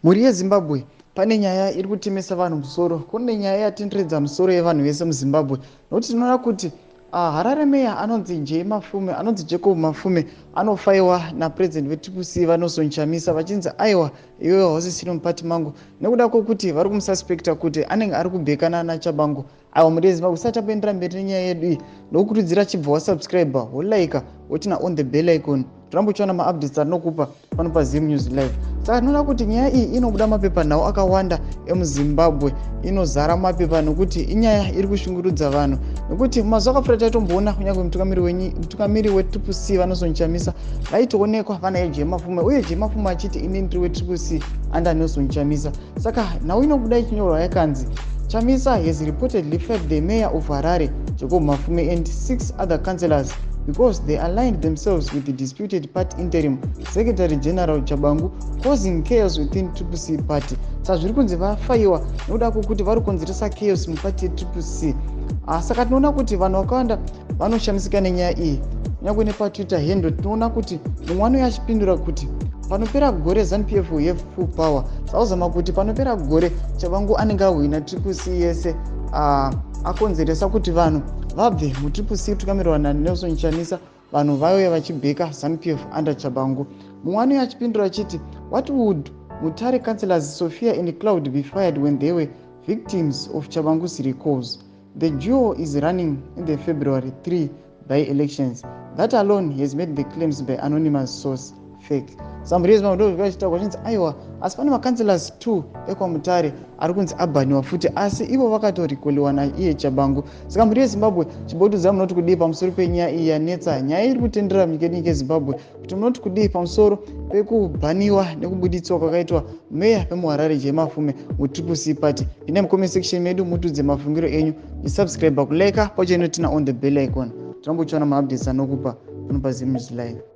Muri yeZimbabwe pane nyaya iri kutemesa vanhu musoro. Kune nyaya yatenderedza musoro yevanhu vese muZimbabwe. Nokuti tinoona kuti Harare meya anonzi Jacob Mafume anofaiwa napresident veTSHABANGU vanozonzi Chamisa vachinzi aiwa iwewe hausi siri mupati mangu nekuda kwokuti vari kumususpekta kuti anenge ari kubhekana naChabangu. Aiwa muri yeZimbabwe usati tapoendera mberi nenyaya yedu iyi ndokukurudzira chibva wasubscribe wolaika wotina on the bell icon tirambochiona maupdates atinokupa pano paZim News Live. Saka tinoona kuti nyaya iyi inobuda mapepa nhau akawanda emuZimbabwe, inozara mapepa nokuti inyaya iri kushungurudza vanhu. Nokuti mazuva akapfuura taitomboona kunyange mutungamiri weTSHABANGU vanozonzi Chamisa vaitoonekwa vana Mafume, uye Mafume achiti ini ndiri weTSHABANGU anda nezonzi Chamisa. Saka nhau inobuda ichinyorwa yakanzi Chamisa has reportedly fired the mayor of Harare, Jacob Mafume, and 6 other councillors because they aligned themselves with the disputed party interim Secretary General Tshabangu, causing chaos within TSHABANGU party. Saka zviri kunzi vafaiwa nekuda kwokuti vari kukonzeresa chaos mupati yeTSHABANGU. Saka tinoona kuti vanhu vakawanda vanoshamisika nenyaya iyi. Nyangwe nepaTwitter handle tinoona kuti mumwe anouya achipindura kuti panopera gore ZANU-PF we have full power. Sauzama kuti panopera gore Tshabangu anenge ahwina TSHABANGU yese akonzeresa kuti vanhu vabve muTSHABANGU tukamirwa naNelson Chamisa, vanhu vauya vachibheka ZANU-PF under Tshabangu. Mumwe anouya achipindura achiti what would Mutare councillors Sophia and Cloud be fired when they were victims of Tshabangu's recalls? The duo is running in the February 3 by-elections. That alone has made the claims by anonymous source fake. Some reason vachitaura aiwa asi pane makancelors 2 ekwaMutare ari kunzi abhaniwa futi asi ivo vakatorikoliwa naiye Tshabangu. Saka muri yeZimbabwe chimbotudza munoti kudii pamusoro penyaya iyi yanetsa. Nyaya iri kutenderera munyika yedu yeZimbabwe kuti munoti kudii pamusoro pekubhaniwa nekubuditswa kwakaitwa meya vemuHarare Mafume muTSHABANGU party. Ine mucomment section medu mutudze mafungiro enyu, isubscribe, kulaika pacho inotina on the bell icon. Tirambochiona maupdates anokupa pano paZim News Live.